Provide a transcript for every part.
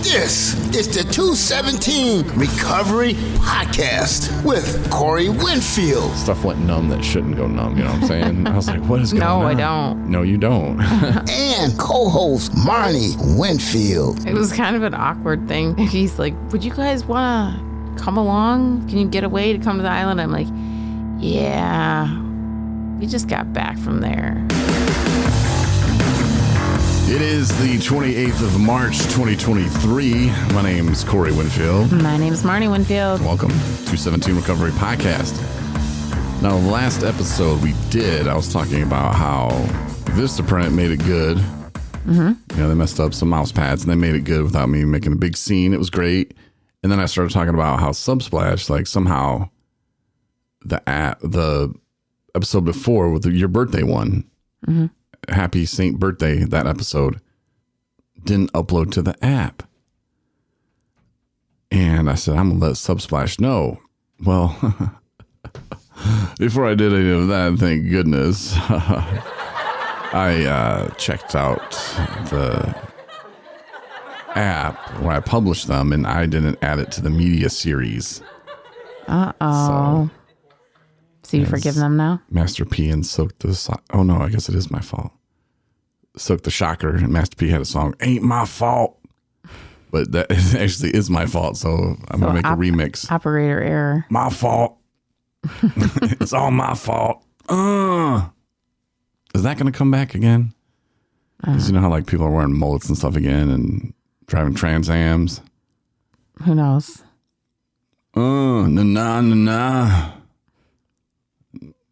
This is the 217 Recovery Podcast with Corey Winfield. Stuff went numb that shouldn't go numb, you know what I'm saying? I was like, what is going on? No, I don't. No, you don't. And co-host Marney Winfield. It was kind of an awkward thing. He's like, would you guys want to come along? Can you get away to come to the island? I'm like, yeah, we just got back from there. It is the 28th of March, 2023. My name is Corey Winfield. My name is Marney Winfield. Welcome to 217 Recovery Podcast. Now, the last episode I was talking about how Vistaprint made it good. Mm-hmm. You know, they messed up some mouse pads and they made it good without me making a big scene. It was great. And then I started talking about how Subsplash, like somehow the episode before with your birthday one, mm-hmm. Happy Saint Birthday, that episode didn't upload to the app. And I said, I'm going to let Subsplash know. Well, before I did any of that, thank goodness, I checked out the app where I published them, and I didn't add it to the media series. Uh-oh. So you forgive them now? Master P and Soak the... Oh, no, I guess it is my fault. Soak the Shocker, and Master P had a song, Ain't My Fault. But that actually is my fault, so I'm going to make a remix. Operator error. My fault. It's all my fault. Is that going to come back again? Because you know how like people are wearing mullets and stuff again and driving Trans Ams? Who knows? Nah.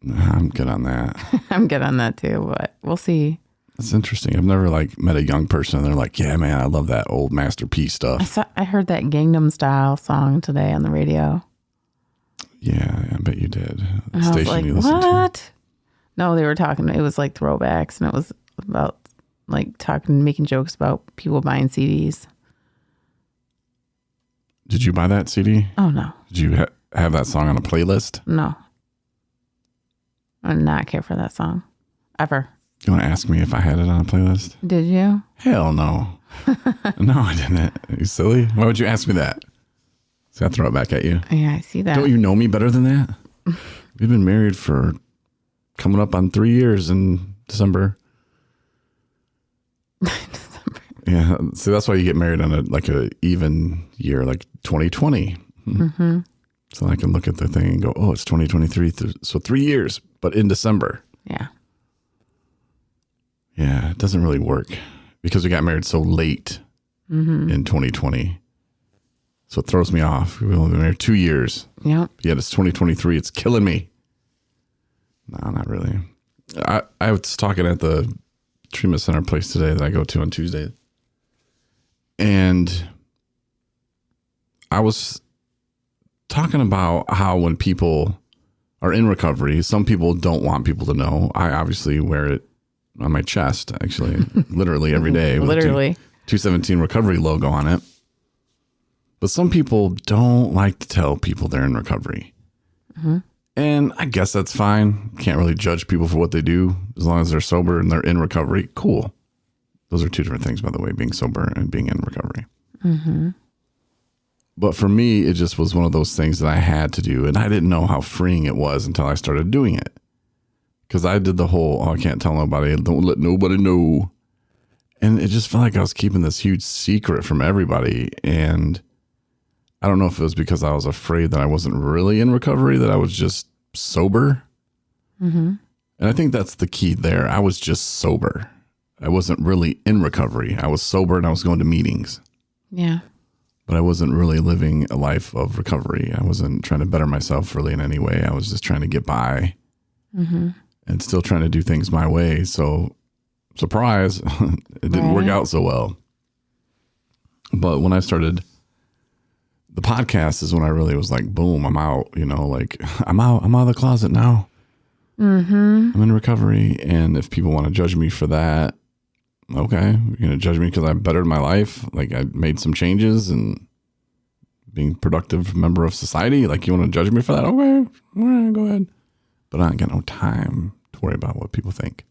I'm good on that. I'm good on that too, but we'll see. It's interesting. I've never like met a young person and they're like, yeah, man, I love that old Master P stuff. I heard that Gangnam Style song today on the radio. Yeah, I bet you did. The station like, you listened to. No, they were talking. It was like throwbacks, and it was about like making jokes about people buying CDs. Did you buy that CD? Oh, no. Did you have that song on a playlist? No. I did not care for that song. Ever. You want to ask me if I had it on a playlist? Did you? Hell no. No, I didn't. Are you silly? Why would you ask me that? See, I throw it back at you. Yeah, I see that. Don't you know me better than that? We've been married for coming up on 3 years in December. Yeah, see, that's why you get married on a even year, like 2020. Mm-hmm. So I can look at the thing and go, oh, it's 2023. So 3 years, but in December. Yeah. Yeah, it doesn't really work because we got married so late in 2020. So it throws me off. We've only been married 2 years. Yep. Yet it's 2023. It's killing me. No, not really. I was talking at the treatment center place today that I go to on Tuesday. And I was talking about how when people are in recovery, some people don't want people to know. I obviously wear it on my chest, actually, literally every day. With literally. 217 recovery logo on it. But some people don't like to tell people they're in recovery. Mm-hmm. And I guess that's fine. Can't really judge people for what they do. As long as they're sober and they're in recovery, cool. Those are two different things, by the way, being sober and being in recovery. Mm-hmm. But for me, it just was one of those things that I had to do. And I didn't know how freeing it was until I started doing it. Because I did the whole, I can't tell nobody, don't let nobody know. And it just felt like I was keeping this huge secret from everybody. And I don't know if it was because I was afraid that I wasn't really in recovery, that I was just sober. Mm-hmm. And I think that's the key there. I was just sober. I wasn't really in recovery. I was sober and I was going to meetings. Yeah. But I wasn't really living a life of recovery. I wasn't trying to better myself really in any way. I was just trying to get by and still trying to do things my way. So, surprise, it didn't work out so well. But when I started the podcast is when I really was like, boom, I'm out, you know, like I'm out of the closet now. Mm-hmm. I'm in recovery. And if people want to judge me for that, okay, you're going to judge me because I bettered my life. Like I made some changes and being a productive member of society. Like you want to judge me for that? Okay, all right, go ahead. But I ain't got no time to worry about what people think.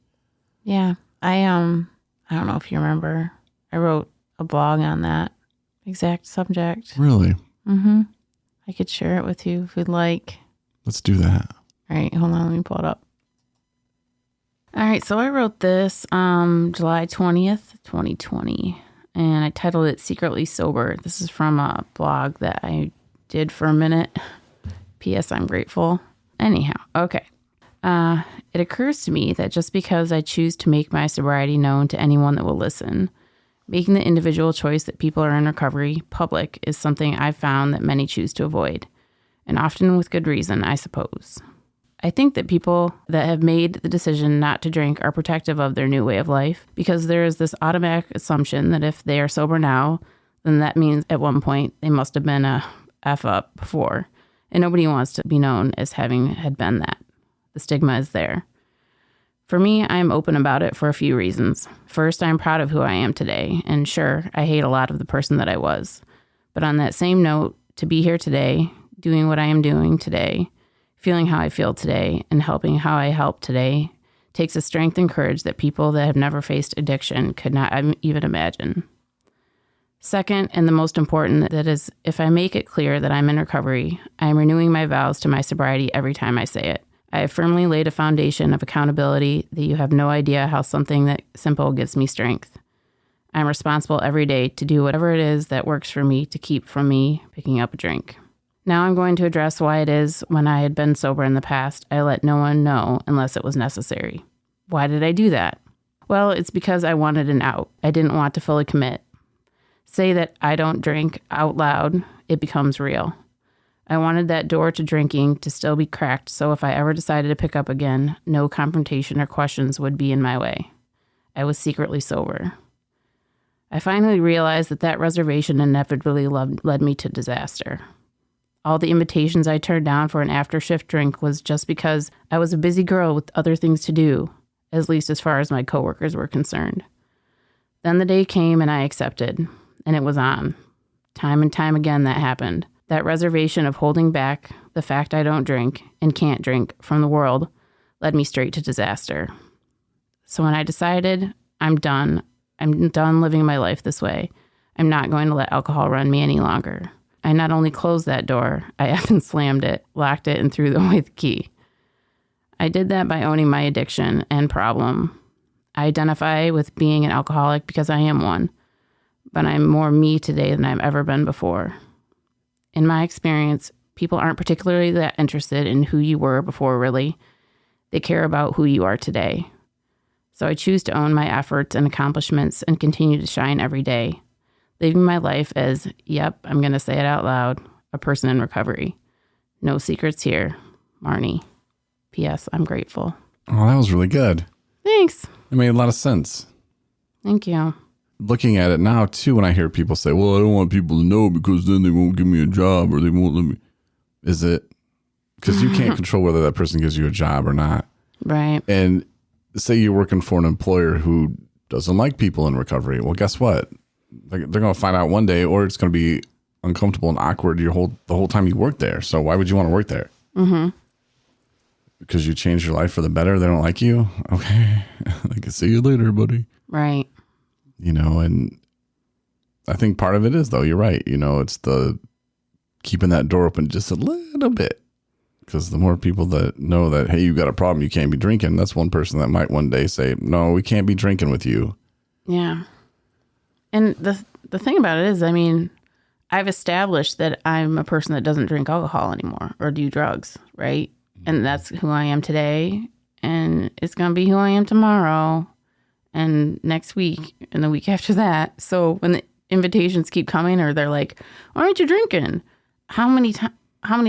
Yeah. I don't know if you remember, I wrote a blog on that exact subject. Really? I could share it with you if you'd like. Let's do that. All right, hold on, let me pull it up. All right, so I wrote this July 20th, 2020, and I titled it Secretly Sober. This is from a blog that I did for a minute. P.S. I'm grateful. Anyhow, okay. It occurs to me that just because I choose to make my sobriety known to anyone that will listen, making the individual choice that people are in recovery public is something I've found that many choose to avoid, and often with good reason, I suppose. I think that people that have made the decision not to drink are protective of their new way of life because there is this automatic assumption that if they are sober now, then that means at one point they must have been a F up before, and nobody wants to be known as having had been that. The stigma is there. For me, I am open about it for a few reasons. First, I'm proud of who I am today, and sure, I hate a lot of the person that I was. But on that same note, to be here today, doing what I am doing today, feeling how I feel today, and helping how I help today takes a strength and courage that people that have never faced addiction could not even imagine. Second, and the most important, that is, if I make it clear that I'm in recovery, I am renewing my vows to my sobriety every time I say it. I have firmly laid a foundation of accountability that you have no idea how something that simple gives me strength. I'm responsible every day to do whatever it is that works for me to keep from me picking up a drink. Now I'm going to address why it is when I had been sober in the past, I let no one know unless it was necessary. Why did I do that? Well, it's because I wanted an out. I didn't want to fully commit. Say that I don't drink out loud, it becomes real. I wanted that door to drinking to still be cracked, so if I ever decided to pick up again, no confrontation or questions would be in my way. I was secretly sober. I finally realized that reservation inevitably led me to disaster. All the invitations I turned down for an after-shift drink was just because I was a busy girl with other things to do, at least as far as my coworkers were concerned. Then the day came and I accepted, and it was on. Time and time again that happened. That reservation of holding back the fact I don't drink and can't drink from the world led me straight to disaster. So when I decided I'm done living my life this way, I'm not going to let alcohol run me any longer. I not only closed that door, I effing slammed it, locked it, and threw away the key. I did that by owning my addiction and problem. I identify with being an alcoholic because I am one, but I'm more me today than I've ever been before. In my experience, people aren't particularly that interested in who you were before, really. They care about who you are today. So I choose to own my efforts and accomplishments and continue to shine every day, living my life as, yep, I'm going to say it out loud, a person in recovery. No secrets here. Marney. P.S. I'm grateful. Oh, that was really good. Thanks. It made a lot of sense. Thank you. Looking at it now, too, when I hear people say, well, I don't want people to know because then they won't give me a job or they won't let me. Is it? Because you can't control whether that person gives you a job or not. Right. And say you're working for an employer who doesn't like people in recovery. Well, guess what? They're going to find out one day, or it's going to be uncomfortable and awkward the whole time you work there. So why would you want to work there? Mm-hmm. Because you changed your life for the better. They don't like you. Okay. I can see you later, buddy. Right. You know, and I think part of it is, though, you're right. You know, it's the keeping that door open just a little bit. Because the more people that know that, hey, you got a problem, you can't be drinking, that's one person that might one day say, no, we can't be drinking with you. Yeah. And the thing about it is, I mean, I've established that I'm a person that doesn't drink alcohol anymore or do drugs, right? And that's who I am today. And it's going to be who I am tomorrow and next week and the week after that. So when the invitations keep coming or they're like, why aren't you drinking? How many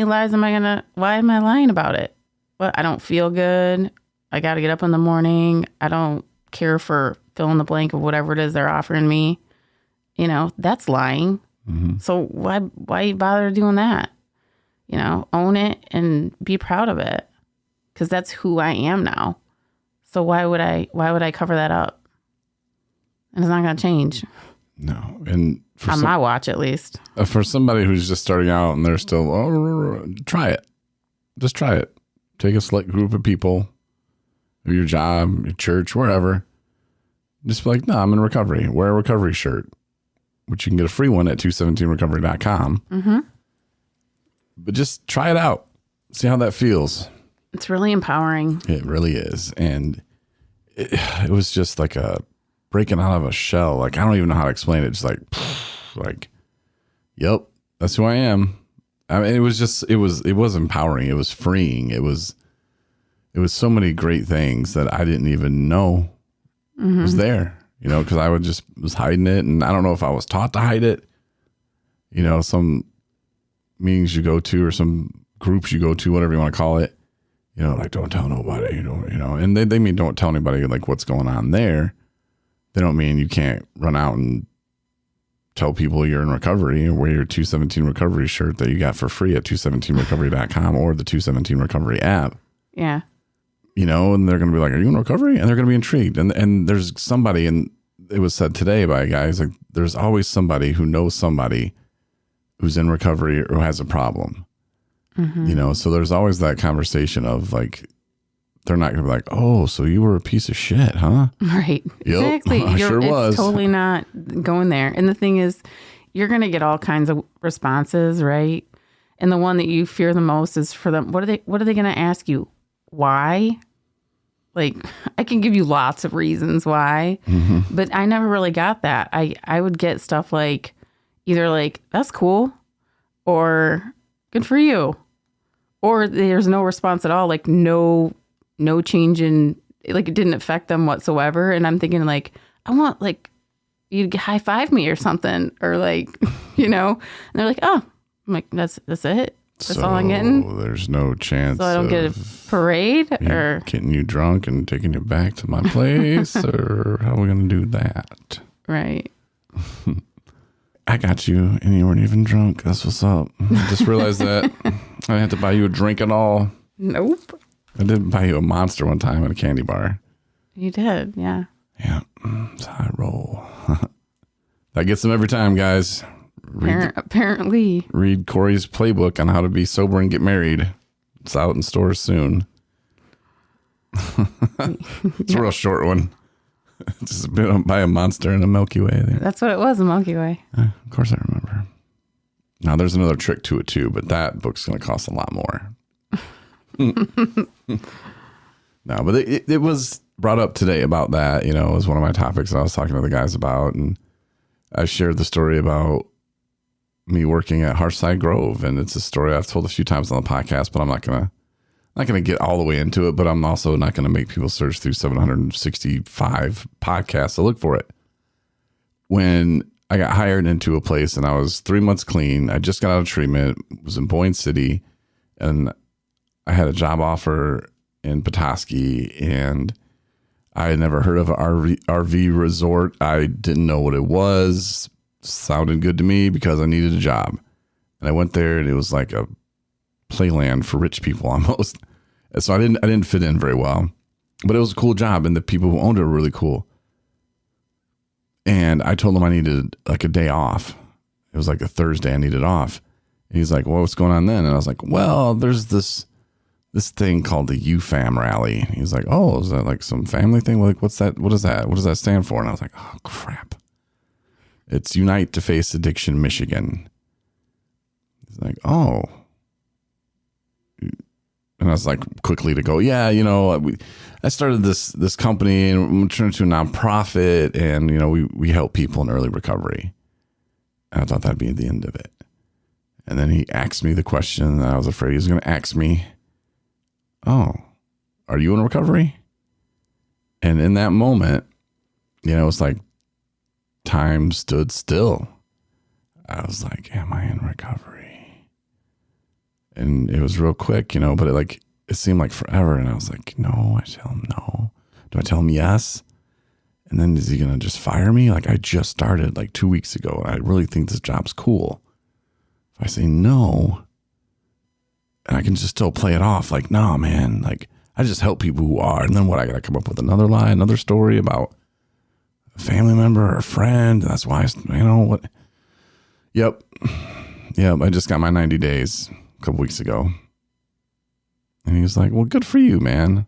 lies why am I lying about it? Well, I don't feel good. I got to get up in the morning. I don't care for fill in the blank of whatever it is they're offering me. You know, that's lying. Mm-hmm. So why bother doing that? You know, own it and be proud of it because that's who I am now. So why would I cover that up? And it's not going to change. No. And on my watch, at least. For somebody who's just starting out and they're still, try it. Just try it. Take a select group of people, or your job, your church, wherever. Just be like, no, I'm in recovery. Wear a recovery shirt. which you can get a free one at 217recovery.com. Mm-hmm. But just try it out. See how that feels. It's really empowering. It really is. And it was just like a breaking out of a shell. Like, I don't even know how to explain it. Just like, yep, that's who I am. I mean, it was empowering. It was freeing. It was so many great things that I didn't even know was there, because I was hiding it. And I don't know if I was taught to hide it. Some meetings you go to or some groups you go to, whatever you want to call it, like, don't tell nobody, and they mean don't tell anybody like what's going on there. They don't mean you can't run out and tell people you're in recovery and wear your 217 recovery shirt that you got for free at 217recovery.com or the 217 recovery app. Yeah. And they're going to be like, are you in recovery? And they're going to be intrigued. And there's somebody, and it was said today by a guy, he's like, there's always somebody who knows somebody who's in recovery or who has a problem. Mm-hmm. So there's always that conversation of like, they're not going to be like, oh, so you were a piece of shit, huh? Right. Yep, Exactly. I sure was. It's totally not going there. And the thing is, you're going to get all kinds of responses, right? And the one that you fear the most is for them. What are they going to ask you? Why? Like, I can give you lots of reasons why, but I never really got that. I would get stuff like either like, that's cool, or good for you, or there's no response at all. Like no change in, like, it didn't affect them whatsoever. And I'm thinking like, I want like you to high five me or something, or like, and they're like, oh, I'm like, that's it. That's all I'm getting. There's no chance. So I don't get a parade or getting you drunk and taking you back to my place, or how are we going to do that? Right. I got you, and you weren't even drunk. That's what's up. I just realized that I didn't have to buy you a drink at all. Nope. I did buy you a Monster one time at a candy bar. You did, yeah. Yeah, that's how I roll. That gets them every time, guys. Apparently. Read Corey's playbook on how to be sober and get married. It's out in stores soon. It's a real short one. Just buy a Monster and a Milky Way. That's what it was, a Milky Way. Of course I remember. Now, there's another trick to it, too, but that book's going to cost a lot more. No, but it was brought up today about that. It was one of my topics I was talking to the guys about, and I shared the story about me working at Hearthside Grove, and it's a story I've told a few times on the podcast, but I'm not gonna get all the way into it. But I'm also not gonna make people search through 765 podcasts to look for it. When I got hired into a place, and I was 3 months clean, I just got out of treatment, was in Boyne City, and I had a job offer in Petoskey, and I had never heard of an RV resort. I didn't know what it was. Sounded good to me because I needed a job. And I went there, and it was like a playland for rich people almost. And so I didn't fit in very well. But it was a cool job, and the people who owned it were really cool. And I told him I needed like a day off. It was like a Thursday I needed off. And he's like, well, what's going on then? And I was like, well, there's this thing called the UFAM rally. And he's like, oh, is that like some family thing? Like, what's that? What is that? What does that stand for? And I was like, oh, crap. It's Unite to Face Addiction, Michigan. He's like, oh. And I was like, quickly to go, yeah, I started this company, and we turned into a nonprofit, and, we help people in early recovery. And I thought that'd be the end of it. And then he asked me the question that I was afraid he was going to ask me. Oh, are you in recovery? And in that moment, it's like time stood still. I was like, am I in recovery? And it was real quick, but it seemed like forever. And I was like, no. I tell him no. Do I tell him yes? And then is he going to just fire me? Like, I just started like 2 weeks ago, and I really think this job's cool. If I say no, and I can just still play it off like, no, man, like, I just help people who are. And then what? I got to come up with another lie, another story about a family member or a friend. And that's why, what? Yep. I just got my 90 days a couple weeks ago. And he was like, well, good for you, man.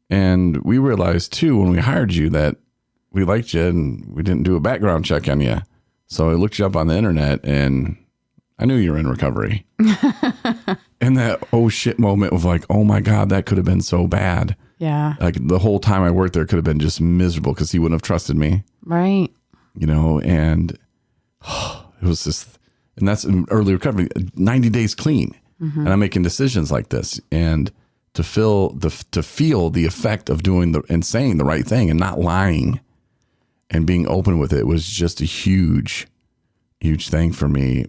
And we realized too, when we hired you, that we liked you, and we didn't do a background check on you. So I looked you up on the internet and I knew you were in recovery. And that oh shit moment of like, oh my God, that could have been so bad. Yeah. Like the whole time I worked there could have been just miserable because he wouldn't have trusted me. Right. You know, and it was just, and that's in early recovery, 90 days clean. And I'm making decisions like this. And to feel the effect of doing and saying the right thing and not lying and being open with it was just a huge thing for me.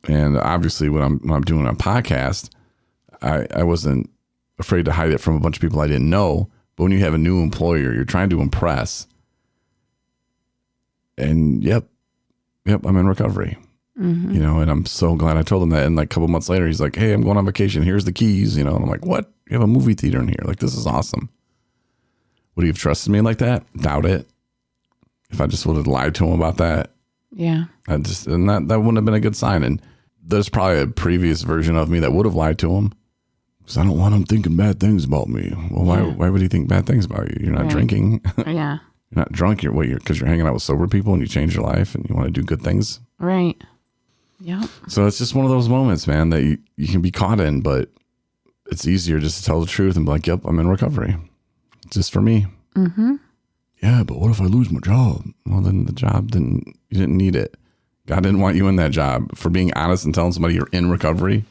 And obviously when I'm doing a podcast, I wasn't afraid to hide it from a bunch of people I didn't know. But when you have a new employer, you're trying to impress. And yep, I'm in recovery. You know, and I'm so glad I told him that. And like a couple months later, he's like, hey, I'm going on vacation. Here's the keys. You know, and I'm like, what? You have a movie theater in here. Like, this is awesome. Would he have trusted me like that? Doubt it. If I just would have lied to him about that. Yeah. And that wouldn't have been a good sign. And there's probably a previous version of me that would have lied to him. Because I don't want him thinking bad things about me. Well, why would he think bad things about you? You're not drinking. Yeah. You're not drunk. Because you're hanging out with sober people and you change your life and you want to do good things. Right. Yep. So it's just one of those moments, man, that you can be caught in, but it's easier just to tell the truth and be like, yep, I'm in recovery. Just for me. Mm-hmm. Yeah, but what if I lose my job? Well, then the job you didn't need it. God didn't want you in that job for being honest and telling somebody you're in recovery.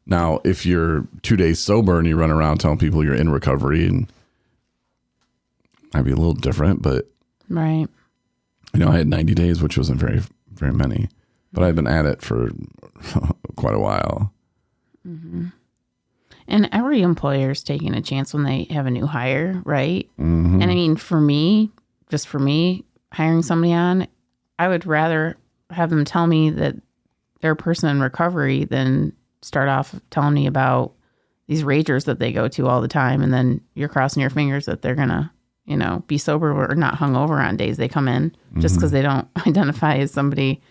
Now, if you're 2 days sober and you run around telling people you're in recovery, and might be a little different, but right. You know, I had 90 days, which wasn't very, very many, but I'd been at it for quite a while. Mm-hmm. And every employer is taking a chance when they have a new hire, right? Mm-hmm. And I mean, for me, hiring somebody on, I would rather have them tell me that they're a person in recovery than start off telling me about these ragers that they go to all the time. And then you're crossing your fingers that they're going to, you know, be sober or not hungover on days they come in just because they don't identify as somebody,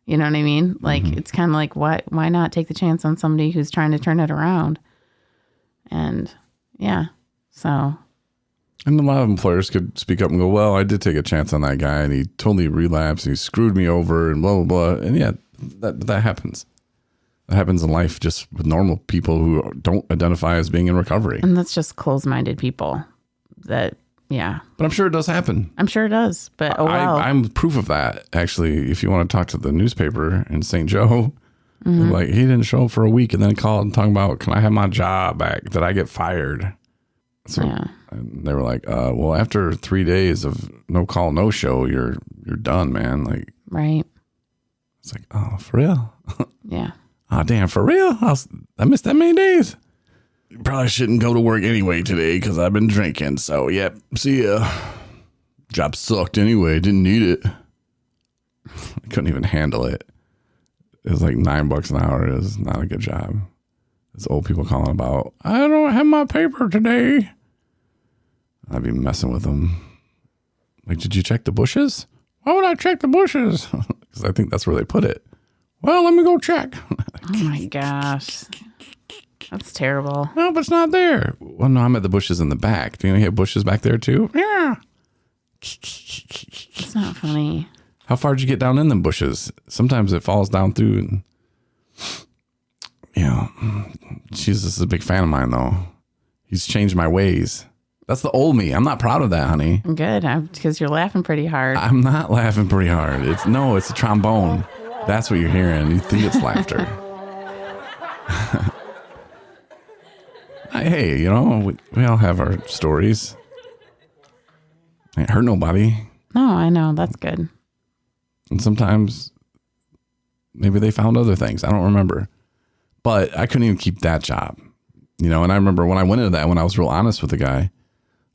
you know what I mean? Like, it's kind of like, why not take the chance on somebody who's trying to turn it around? And yeah, so. And a lot of employers could speak up and go, well, I did take a chance on that guy and he totally relapsed and he screwed me over and blah, blah, blah. And yeah, that happens. That happens in life just with normal people who don't identify as being in recovery. And that's just closed-minded people that, yeah. But I'm sure it does happen. I'm sure it does, but oh well. I'm proof of that, actually. If you want to talk to the newspaper in St. Joe, like, he didn't show up for a week and then called and talking about, can I have my job back? Did I get fired? So and they were like, well, after 3 days of no call, no show, you're done, man. Like, right. It's like, oh, for real? Yeah. Oh, damn, for real? I missed that many days. You probably shouldn't go to work anyway today because I've been drinking. So, yep, see ya. Job sucked anyway. Didn't need it. I couldn't even handle it. It was like $9 an hour. It was not a good job. There's old people calling about, I don't have my paper today. I'd be messing with them. Like, did you check the bushes? Why would I check the bushes? Because I think that's where they put it. Well, let me go check. Oh my gosh. That's terrible. No, but it's not there. Well, no, I'm at the bushes in the back. Do you have bushes back there too? Yeah. It's not funny. How far did you get down in them bushes? Sometimes it falls down through and, you know, Jesus is a big fan of mine though. He's changed my ways. That's the old me. I'm not proud of that, honey. Good, because you're laughing pretty hard. I'm not laughing pretty hard. It's a trombone. That's what you're hearing. You think it's laughter. Hey, you know, we all have our stories. Ain't hurt nobody. No, I know. That's good. And sometimes maybe they found other things. I don't remember. But I couldn't even keep that job. You know, and I remember when I went into that, when I was real honest with the guy,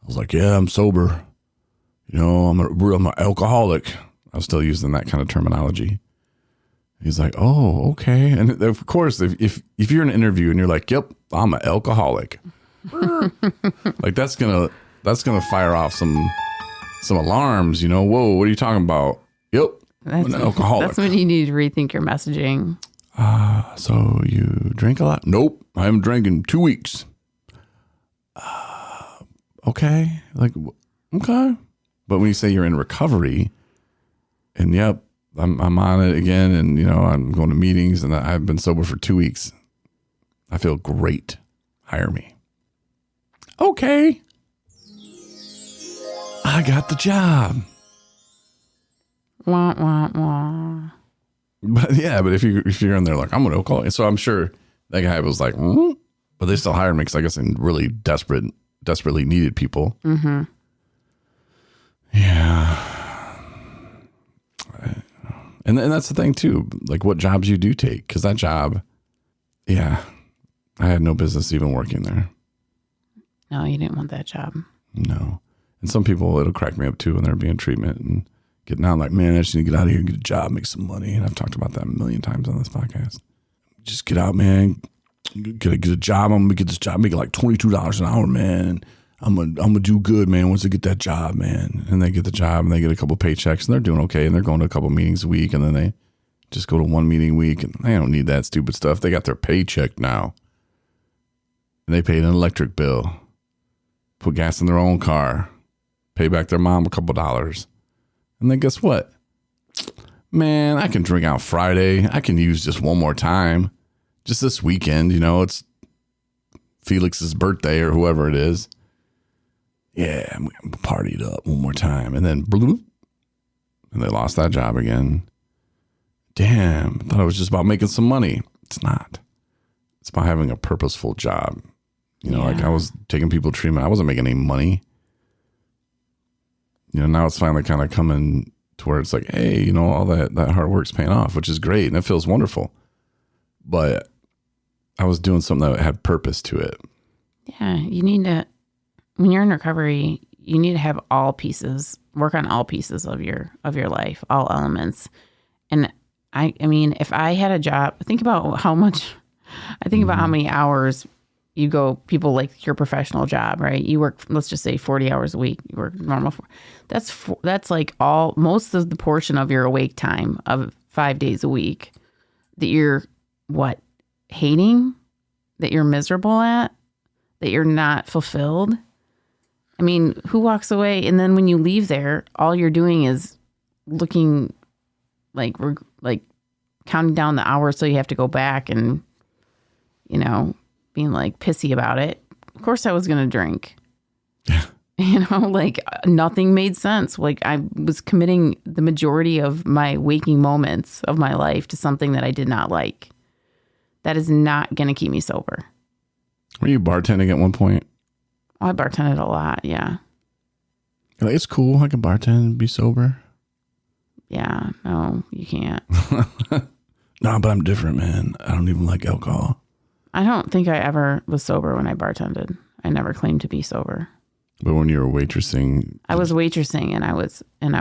I was like, yeah, I'm sober. You know, I'm an alcoholic. I was still using that kind of terminology. He's like, oh, okay. And of course, if you're in an interview and you're like, yep, I'm an alcoholic. Like that's gonna fire off some alarms, you know. Whoa, what are you talking about? Yep, I'm an alcoholic. That's when you need to rethink your messaging. So you drink a lot? Nope, I haven't drank in 2 weeks. Okay, like, okay. But when you say you're in recovery, and yep, I'm on it again, and I'm going to meetings, and I've been sober for 2 weeks. I feel great. Hire me. Okay. I got the job. Wah, wah, wah. But if you're in there like, I'm going to call it. So I'm sure that guy was like, but they still hired me because I guess they really desperately needed people. Mm-hmm. Yeah. And that's the thing too, like what jobs you do take. Because that job, I had no business even working there. No, you didn't want that job. No. And some people, it'll crack me up too when they're being treatment and getting out like, man, I just need to get out of here and get a job, make some money. And I've talked about that a million times on this podcast. Just get out, man. Get a job. I'm going to get this job, make it like $22 an hour, man. I'm gonna do good, man, once I get that job, man. And they get the job and they get a couple paychecks and they're doing okay. And they're going to a couple meetings a week. And then they just go to one meeting a week and they don't need that stupid stuff. They got their paycheck now. And they paid an electric bill, put gas in their own car, pay back their mom a couple dollars. And then guess what? Man, I can drink out Friday. I can use just one more time. Just this weekend, it's Felix's birthday or whoever it is. Yeah, I'm partied up one more time. And then bloop, and they lost that job again. Damn, I thought it was just about making some money. It's not. It's about having a purposeful job. Like I was taking people treatment. I wasn't making any money. Now it's finally kind of coming to where it's like, hey, all that hard work's paying off, which is great. And it feels wonderful. But I was doing something that had purpose to it. Yeah, you need to, when you're in recovery, you need to have work on all pieces of your life, all elements. And I mean, if I had a job, think about how many hours people like your professional job, right? You work, let's just say 40 hours a week, you work normal. That's like most of the portion of your awake time of 5 days a week that you're hating, that you're miserable at, that you're not fulfilled. I mean, who walks away? And then when you leave there, all you're doing is looking like counting down the hours so you have to go back and, being like pissy about it. Of course I was going to drink. Nothing made sense. Like I was committing the majority of my waking moments of my life to something that I did not like. That is not going to keep me sober. Were you bartending at one point? I bartended a lot, yeah. You're like, it's cool. I can bartend and be sober. Yeah, no, you can't. No, but I'm different, man. I don't even like alcohol. I don't think I ever was sober when I bartended. I never claimed to be sober. But when you were waitressing, I was waitressing and I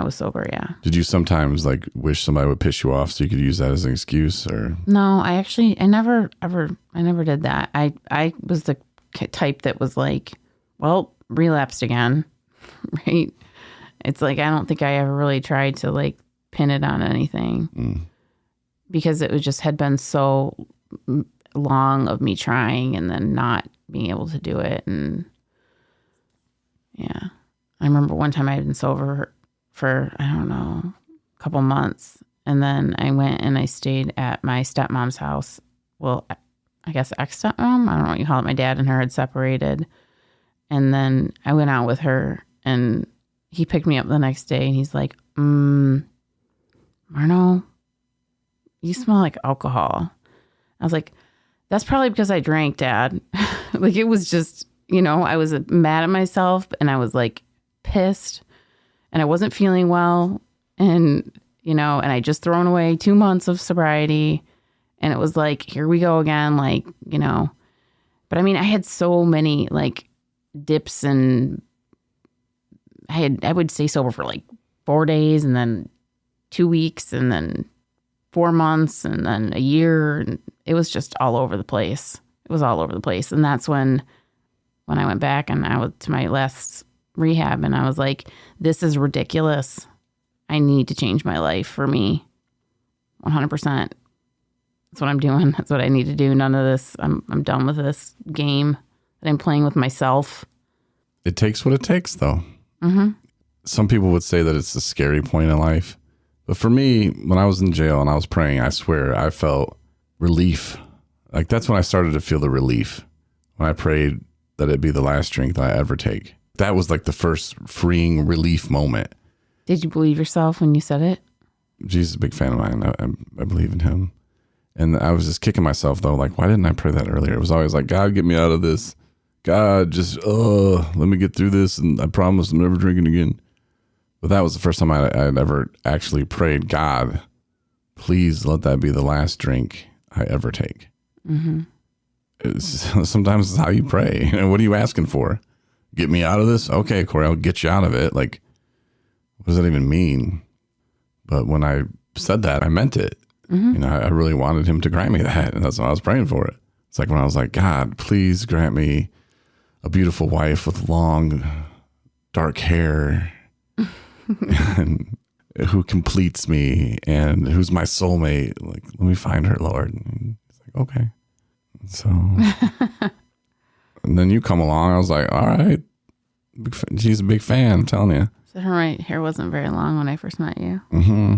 was sober, yeah. Did you sometimes wish somebody would piss you off so you could use that as an excuse, or? No, I never did that. I was the type that was like, well, relapsed again, right? It's like I don't think I ever really tried to pin it on anything because it was just had been so long of me trying and then not being able to do it. And yeah, I remember one time I had been sober for, I don't know, a couple months. And then I went and I stayed at my stepmom's house. Well, I guess ex-stepmom, I don't know what you call it. My dad and her had separated. And then I went out with her and he picked me up the next day and he's like, Marno, you smell like alcohol. I was like, that's probably because I drank, Dad. It was just, I was mad at myself and I was pissed and I wasn't feeling well. And, and I just thrown away 2 months of sobriety and it was here we go again. But I mean, I had so many dips and I would stay sober for 4 days and then 2 weeks and then 4 months and then a year. And it was just all over the place. It was all over the place. And that's when I went back and I was to my last rehab and I was like, this is ridiculous. I need to change my life for me. 100%. That's what I'm doing. That's what I need to do. None of this. I'm done with this game that I'm playing with myself. It takes what it takes, though. Mm-hmm. Some people would say that it's a scary point in life, But for me, when I was in jail and I was praying, I swear I felt relief. Like that's when I started to feel the relief when I prayed that it'd be the last drink that I ever take. That was like the first freeing relief moment. Did you believe yourself when you said it? Jesus is a big fan of mine. I believe in him. And I was just kicking myself though. Like, why didn't I pray that earlier? It was always like, God, get me out of this. God, just, let me get through this. And I promise I'm never drinking again. But that was the first time I'd ever actually prayed, God, please let that be the last drink I ever take. Mm-hmm. Sometimes it's how you pray. What are you asking for? Get me out of this? Okay, Corey, I'll get you out of it. Like, what does that even mean? But when I said that, I meant it. Mm-hmm. I really wanted him to grant me that. And that's what I was praying for it. It's like when I was like, God, please grant me a beautiful wife with long, dark hair and who completes me and who's my soulmate. Like, let me find her, Lord. And it's like, okay. So, and then you come along. I was like, all right. She's a big fan, I'm telling you. So her right hair wasn't very long when I first met you. Mm-hmm.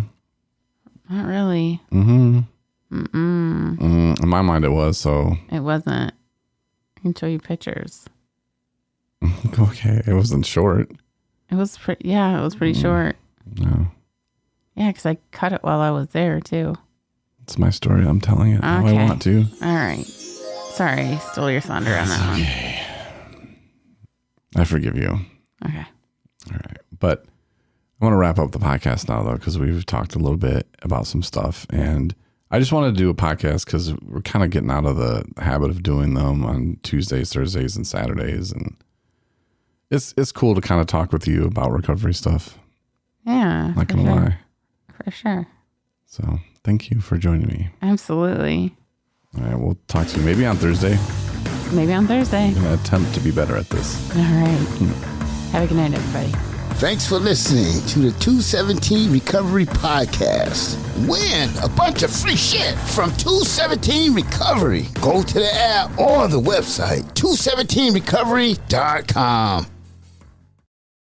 Not really. Mm-hmm. In my mind, it was. So it wasn't. I can show you pictures. Okay, it wasn't short. It was pretty. Yeah, it was pretty short. No. Yeah, because I cut it while I was there too. It's my story. I'm telling it how I want to. All right. Sorry, I stole your thunder on that okay. I forgive you. Okay. All right. But I want to wrap up the podcast now, though, because we've talked a little bit about some stuff. And I just want to do a podcast because we're kind of getting out of the habit of doing them on Tuesdays, Thursdays, and Saturdays. And it's cool to kind of talk with you about recovery stuff. Yeah. Not going to lie. For sure. So thank you for joining me. Absolutely. All right. We'll talk to you maybe on Thursday. Maybe on Thursday. I'm going to attempt to be better at this. All right. Have a good night, everybody. Thanks for listening to the 217 Recovery Podcast. Win a bunch of free shit from 217 Recovery. Go to the app or the website, 217recovery.com.